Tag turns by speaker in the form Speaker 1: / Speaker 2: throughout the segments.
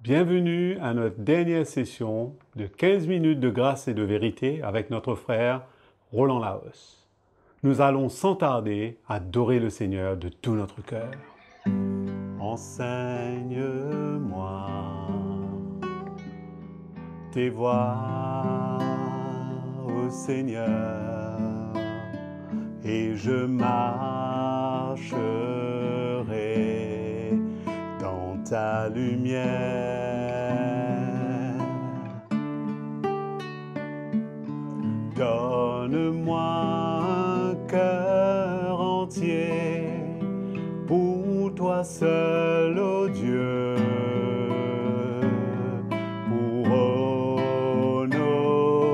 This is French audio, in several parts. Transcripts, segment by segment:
Speaker 1: Bienvenue à notre dernière session de 15 minutes de grâce et de vérité avec notre frère Roland Laos. Nous allons sans tarder adorer le Seigneur de tout notre cœur. Enseigne-moi tes voies, ô Seigneur, et je marcherai dans ta lumière. Donne-moi un cœur entier pour toi seul, ô Dieu, pour honorer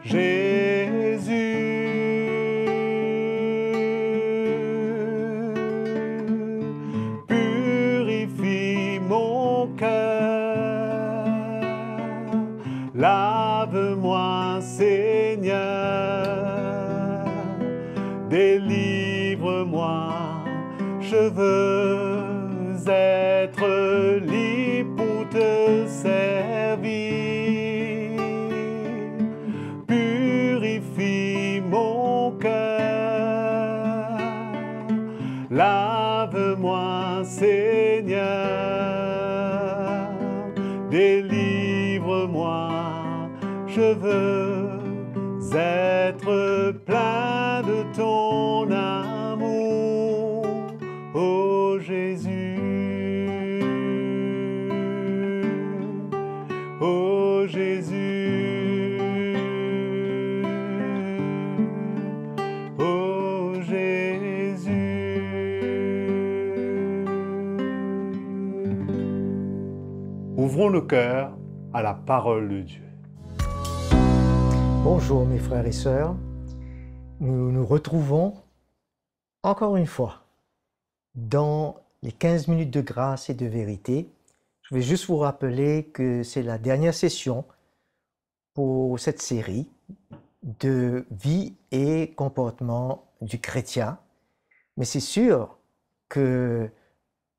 Speaker 1: Jésus. Purifie mon cœur, lave-moi, Seigneur, délivre-moi, je veux être libre pour te servir. Purifie mon cœur, lave-moi, Seigneur, délivre-moi, je veux être plein de ton amour, ô Jésus, ô Jésus, ô Jésus. Ouvrons nos cœurs à la parole de Dieu.
Speaker 2: Bonjour mes frères et sœurs, nous nous retrouvons encore une fois dans les 15 minutes de grâce et de vérité. Je vais juste vous rappeler que c'est la dernière session pour cette série de vie et comportement du chrétien. Mais c'est sûr que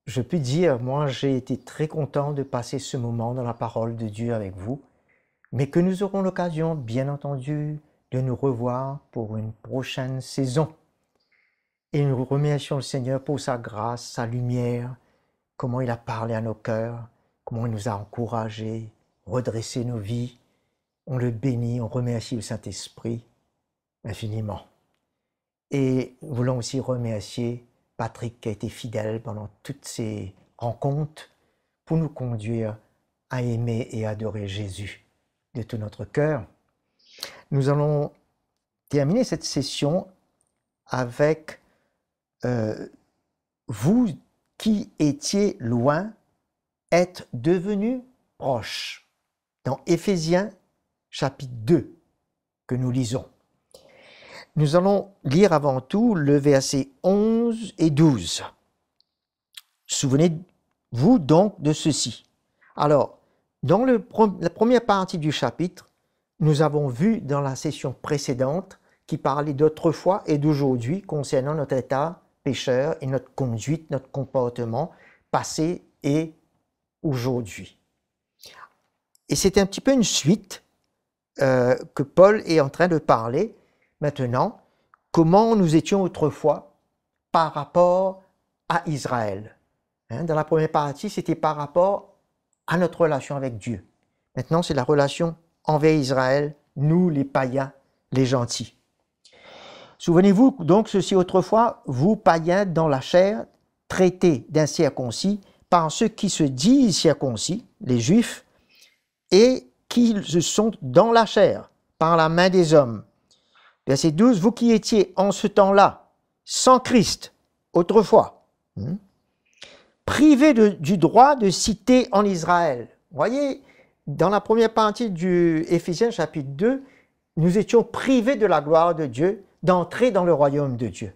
Speaker 2: je peux dire, moi j'ai été très content de passer ce moment dans la parole de Dieu avec vous, mais que nous aurons l'occasion, bien entendu, de nous revoir pour une prochaine saison. Et nous remercions le Seigneur pour sa grâce, sa lumière, comment il a parlé à nos cœurs, comment il nous a encouragés, redressé nos vies. On le bénit, on remercie le Saint-Esprit infiniment. Et nous voulons aussi remercier Patrick qui a été fidèle pendant toutes ces rencontres pour nous conduire à aimer et adorer Jésus de tout notre cœur. Nous allons terminer cette session avec vous qui étiez loin, êtes devenus proches. Dans Éphésiens chapitre 2 que nous lisons. Nous allons lire avant tout le verset 11 et 12. Souvenez-vous donc de ceci. Alors, dans la première partie du chapitre, nous avons vu dans la session précédente qui parlait d'autrefois et d'aujourd'hui concernant notre état pécheur et notre conduite, notre comportement passé et aujourd'hui. Et c'est un petit peu une suite que Paul est en train de parler maintenant, comment nous étions autrefois par rapport à Israël. Dans la première partie, c'était par rapport à notre relation avec Dieu. Maintenant, c'est la relation envers Israël, nous les païens, les gentils. Souvenez-vous donc ceci autrefois, vous païens dans la chair, traités d'incirconcis par ceux qui se disent circoncis, les Juifs, et qui sont dans la chair, par la main des hommes. Verset 12, vous qui étiez en ce temps-là, sans Christ, autrefois, privés du droit de cité en Israël. Vous voyez, dans la première partie du Éphésiens chapitre 2, nous étions privés de la gloire de Dieu, d'entrer dans le royaume de Dieu.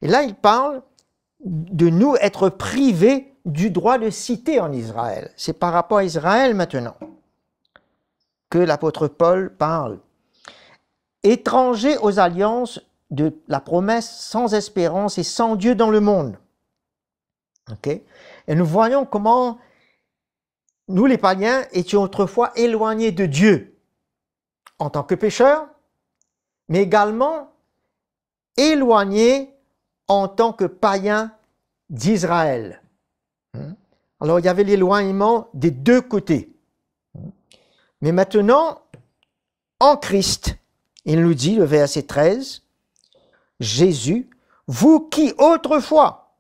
Speaker 2: Et là, il parle de nous être privés du droit de cité en Israël. C'est par rapport à Israël maintenant que l'apôtre Paul parle. Étrangers aux alliances de la promesse, sans espérance et sans Dieu dans le monde. Okay? Et nous voyons comment nous les païens étions autrefois éloignés de Dieu en tant que pécheurs, mais également éloignés en tant que païens d'Israël. Alors il y avait l'éloignement des deux côtés. Mais maintenant, en Christ, il nous dit, le verset 13, Jésus, vous qui autrefois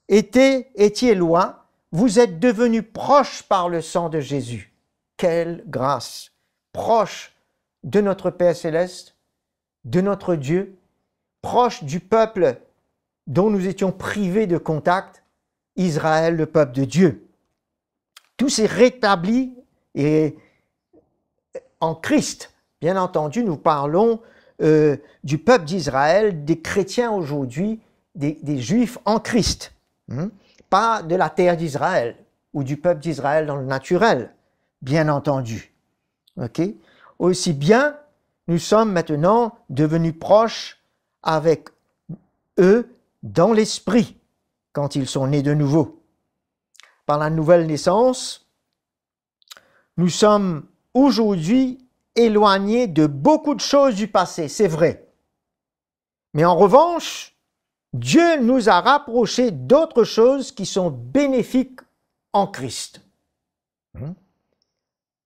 Speaker 2: étiez loin, vous êtes devenus proches par le sang de Jésus. Quelle grâce! Proches de notre Père Céleste, de notre Dieu, proches du peuple dont nous étions privés de contact, Israël, le peuple de Dieu. Tout s'est rétabli et en Christ. Bien entendu, nous parlons du peuple d'Israël, des chrétiens aujourd'hui, des Juifs en Christ. Pas de la terre d'Israël ou du peuple d'Israël dans le naturel, bien entendu. Okay? Aussi bien, nous sommes maintenant devenus proches avec eux dans l'esprit quand ils sont nés de nouveau. Par la nouvelle naissance, nous sommes aujourd'hui éloignés de beaucoup de choses du passé, c'est vrai. Mais en revanche, Dieu nous a rapprochés d'autres choses qui sont bénéfiques en Christ.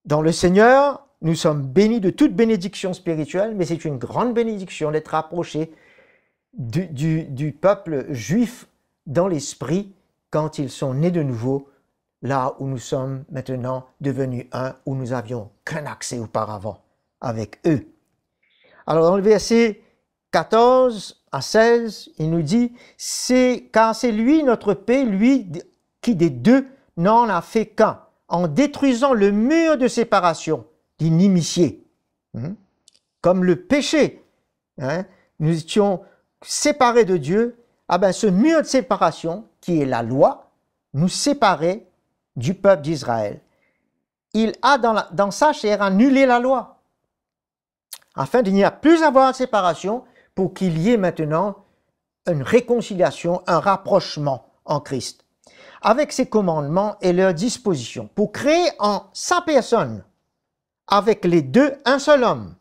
Speaker 2: Dans le Seigneur, nous sommes bénis de toute bénédiction spirituelle, mais c'est une grande bénédiction d'être rapprochés du peuple juif dans l'esprit quand ils sont nés de nouveau, là où nous sommes maintenant devenus un, où nous avions qu'un accès auparavant avec eux. Alors dans le verset 14 à 16, il nous dit, car c'est lui notre paix, lui qui des deux n'en a fait qu'un, en détruisant le mur de séparation, l'inimitié, comme le péché. Nous étions séparés de Dieu. Ah ben, ce mur de séparation, qui est la loi, nous séparait du peuple d'Israël. Il a dans sa chair annulé la loi, afin de n'y plus avoir de séparation, pour qu'il y ait maintenant une réconciliation, un rapprochement en Christ, avec ses commandements et leurs dispositions, pour créer en sa personne, avec les deux, un seul homme,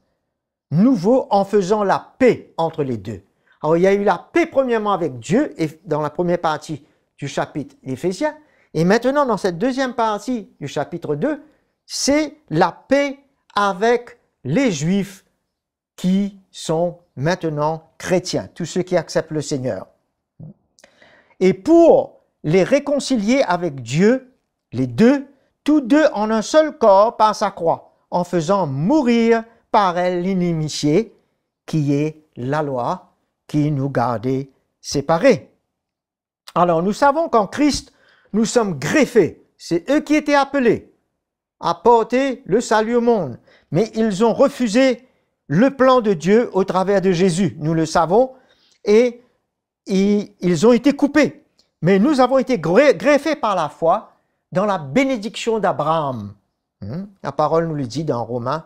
Speaker 2: nouveau en faisant la paix entre les deux. Alors il y a eu la paix premièrement avec Dieu, et dans la première partie du chapitre d'Éphésiens, et maintenant dans cette deuxième partie du chapitre 2, c'est la paix avec les Juifs qui sont maintenant chrétiens, tous ceux qui acceptent le Seigneur. Et pour les réconcilier avec Dieu, les deux, tous deux en un seul corps par sa croix, en faisant mourir par elle l'inimitié, qui est la loi, qui nous gardait séparés. Alors nous savons qu'en Christ, nous sommes greffés. C'est eux qui étaient appelés à porter le salut au monde. Mais ils ont refusé le plan de Dieu au travers de Jésus. Nous le savons. Et ils ont été coupés. Mais nous avons été greffés par la foi dans la bénédiction d'Abraham. La parole nous le dit dans Romains.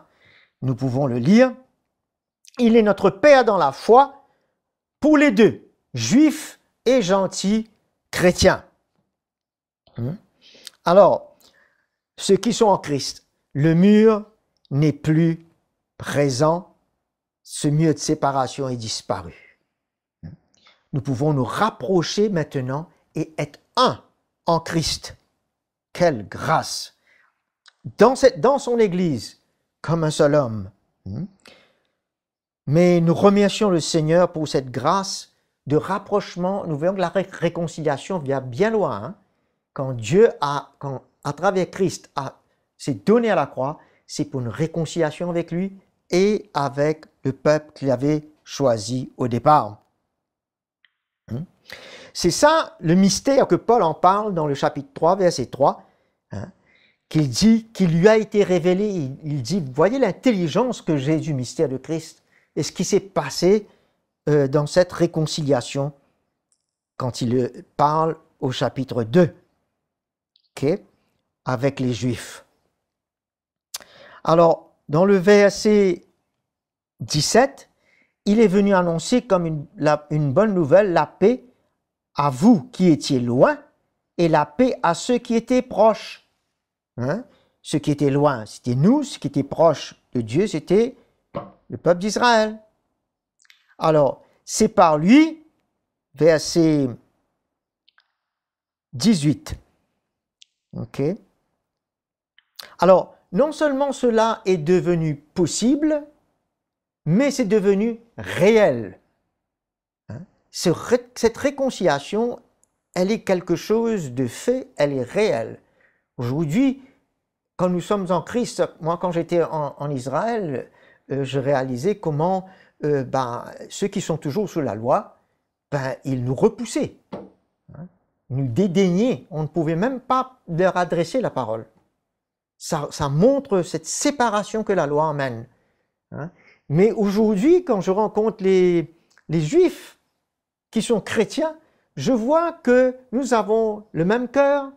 Speaker 2: Nous pouvons le lire. Il est notre Père dans la foi pour les deux, juifs et gentils chrétiens. Alors, ceux qui sont en Christ, le mur n'est plus présent, ce mur de séparation est disparu. Nous pouvons nous rapprocher maintenant et être un en Christ. Quelle grâce! Dans son Église, comme un seul homme. Mais nous remercions le Seigneur pour cette grâce de rapprochement. Nous voyons que la réconciliation vient bien loin. Quand Dieu à travers Christ, s'est donné à la croix, c'est pour une réconciliation avec lui et avec le peuple qu'il avait choisi au départ. C'est ça le mystère que Paul en parle dans le chapitre 3, verset 3, qu'il dit, qu'il lui a été révélé. Il dit, voyez l'intelligence que j'ai du mystère de Christ et ce qui s'est passé dans cette réconciliation quand il parle au chapitre 2, avec les Juifs. Alors, dans le verset 17, il est venu annoncer comme une bonne nouvelle la paix à vous qui étiez loin et la paix à ceux qui étaient proches. Hein? Ce qui était loin, c'était nous. Ce qui était proche de Dieu, c'était le peuple d'Israël. Alors, c'est par lui, verset 18. OK? Alors, non seulement cela est devenu possible, mais c'est devenu réel. Hein? Cette réconciliation, elle est quelque chose de fait, elle est réelle. Aujourd'hui, quand nous sommes en Christ, moi quand j'étais en Israël, je réalisais comment ceux qui sont toujours sous la loi, ils nous repoussaient, hein, nous dédaignaient, on ne pouvait même pas leur adresser la parole. Ça montre cette séparation que la loi emmène. Hein. Mais aujourd'hui, quand je rencontre les Juifs qui sont chrétiens, je vois que nous avons le même cœur,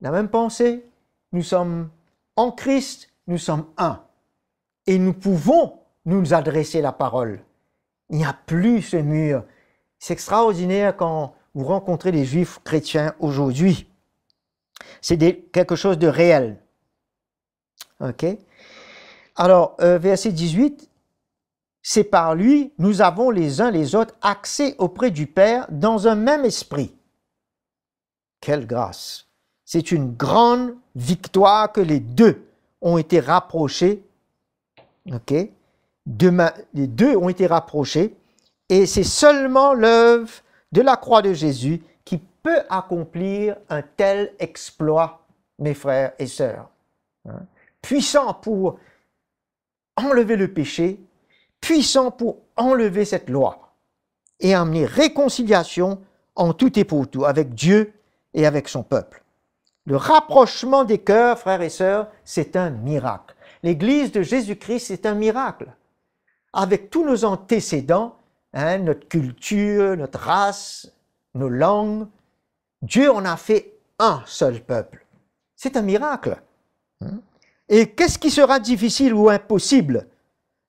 Speaker 2: la même pensée, nous sommes en Christ, nous sommes un. Et nous pouvons nous adresser la parole. Il n'y a plus ce mur. C'est extraordinaire quand vous rencontrez les Juifs chrétiens aujourd'hui. C'est quelque chose de réel. OK? Alors, verset 18, c'est par lui, nous avons les uns les autres accès auprès du Père dans un même esprit. Quelle grâce! C'est une grande victoire que les deux ont été rapprochés. OK? Les deux ont été rapprochés. Et c'est seulement l'œuvre de la croix de Jésus qui peut accomplir un tel exploit, mes frères et sœurs. Hein? Puissant pour enlever le péché, puissant pour enlever cette loi et amener réconciliation en tout et pour tout avec Dieu et avec son peuple. Le rapprochement des cœurs, frères et sœurs, c'est un miracle. L'Église de Jésus-Christ, c'est un miracle. Avec tous nos antécédents, hein, notre culture, notre race, nos langues, Dieu en a fait un seul peuple. C'est un miracle. Et qu'est-ce qui sera difficile ou impossible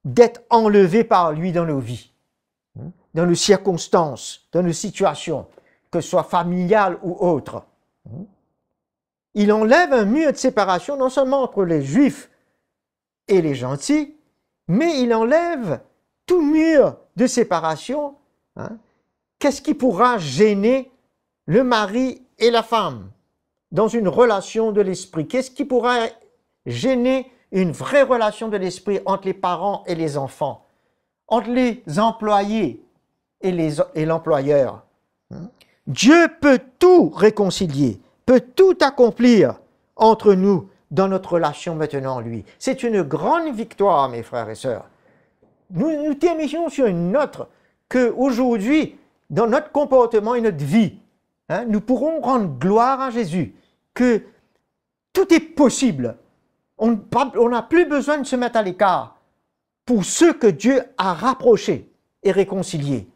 Speaker 2: d'être enlevé par lui dans nos vies, dans nos circonstances, dans nos situations, que ce soit familiales ou autres. Il enlève un mur de séparation non seulement entre les Juifs et les gentils, mais il enlève tout mur de séparation. Hein. Qu'est-ce qui pourra gêner le mari et la femme dans une relation de l'esprit? Qu'est-ce qui pourra gêner une vraie relation de l'esprit entre les parents et les enfants, entre les employés et l'employeur? Dieu peut tout réconcilier, peut tout accomplir entre nous dans notre relation maintenant en lui. C'est une grande victoire, mes frères et sœurs. Nous terminons sur une note qu'aujourd'hui, dans notre comportement et notre vie, hein, nous pourrons rendre gloire à Jésus, que tout est possible. On n'a plus besoin de se mettre à l'écart pour ceux que Dieu a rapprochés et réconciliés.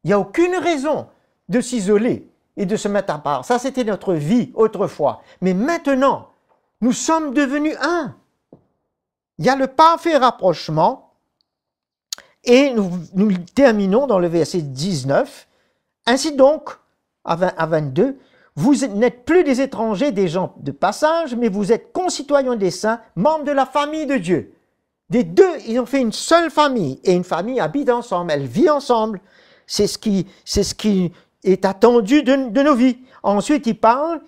Speaker 2: Il n'y a aucune raison de s'isoler et de se mettre à part. Ça, c'était notre vie autrefois. Mais maintenant, nous sommes devenus un. Il y a le parfait rapprochement. Et nous terminons dans le verset 19. Ainsi donc, à 22, vous n'êtes plus des étrangers, des gens de passage, mais vous êtes concitoyens des saints, membres de la famille de Dieu. Des deux, ils ont fait une seule famille. Et une famille habite ensemble, elle vit ensemble. C'est ce qui est attendu de nos vies. Ensuite, il parle,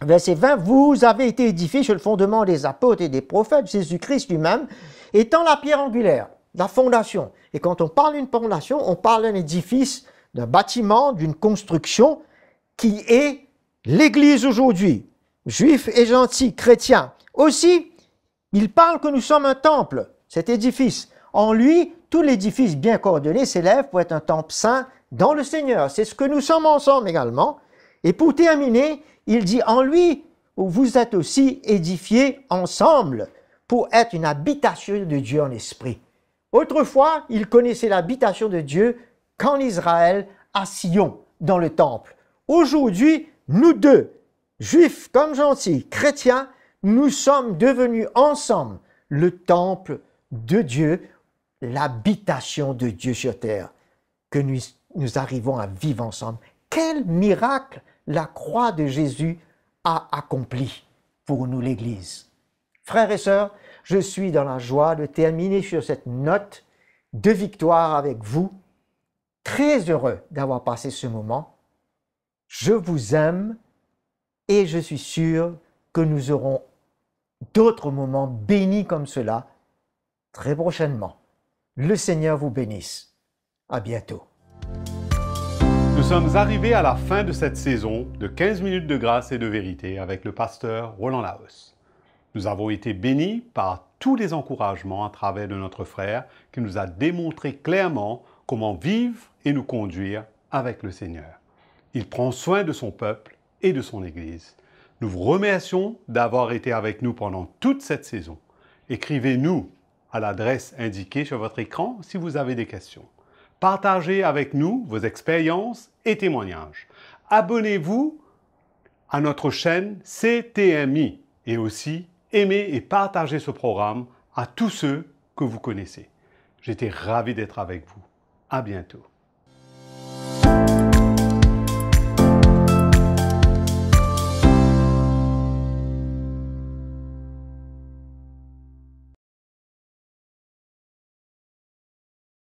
Speaker 2: verset 20, vous avez été édifiés sur le fondement des apôtres et des prophètes, Jésus-Christ lui-même, étant la pierre angulaire, la fondation. Et quand on parle d'une fondation, on parle d'un édifice, d'un bâtiment, d'une construction qui est l'Église aujourd'hui, juifs et gentils, chrétiens. Aussi, il parle que nous sommes un temple, cet édifice. En lui, tout l'édifice bien coordonné s'élève pour être un temple saint dans le Seigneur. C'est ce que nous sommes ensemble également. Et pour terminer, il dit en lui, vous êtes aussi édifiés ensemble pour être une habitation de Dieu en esprit. Autrefois, il connaissait l'habitation de Dieu qu'en Israël, à Sion, dans le temple. Aujourd'hui, nous deux, juifs comme gentils, chrétiens, nous sommes devenus ensemble le temple de Dieu, l'habitation de Dieu sur terre, que nous arrivons à vivre ensemble. Quel miracle la croix de Jésus a accompli pour nous l'Église. Frères et sœurs, je suis dans la joie de terminer sur cette note de victoire avec vous. Très heureux d'avoir passé ce moment. Je vous aime et je suis sûr que nous aurons d'autres moments bénis comme cela très prochainement. Le Seigneur vous bénisse. À bientôt.
Speaker 1: Nous sommes arrivés à la fin de cette saison de 15 minutes de grâce et de vérité avec le pasteur Roland Laos. Nous avons été bénis par tous les encouragements à travers de notre frère qui nous a démontré clairement comment vivre et nous conduire avec le Seigneur. Il prend soin de son peuple et de son Église. Nous vous remercions d'avoir été avec nous pendant toute cette saison. Écrivez-nous à l'adresse indiquée sur votre écran si vous avez des questions. Partagez avec nous vos expériences et témoignages. Abonnez-vous à notre chaîne CTMI et aussi aimez et partagez ce programme à tous ceux que vous connaissez. J'étais ravi d'être avec vous. À bientôt.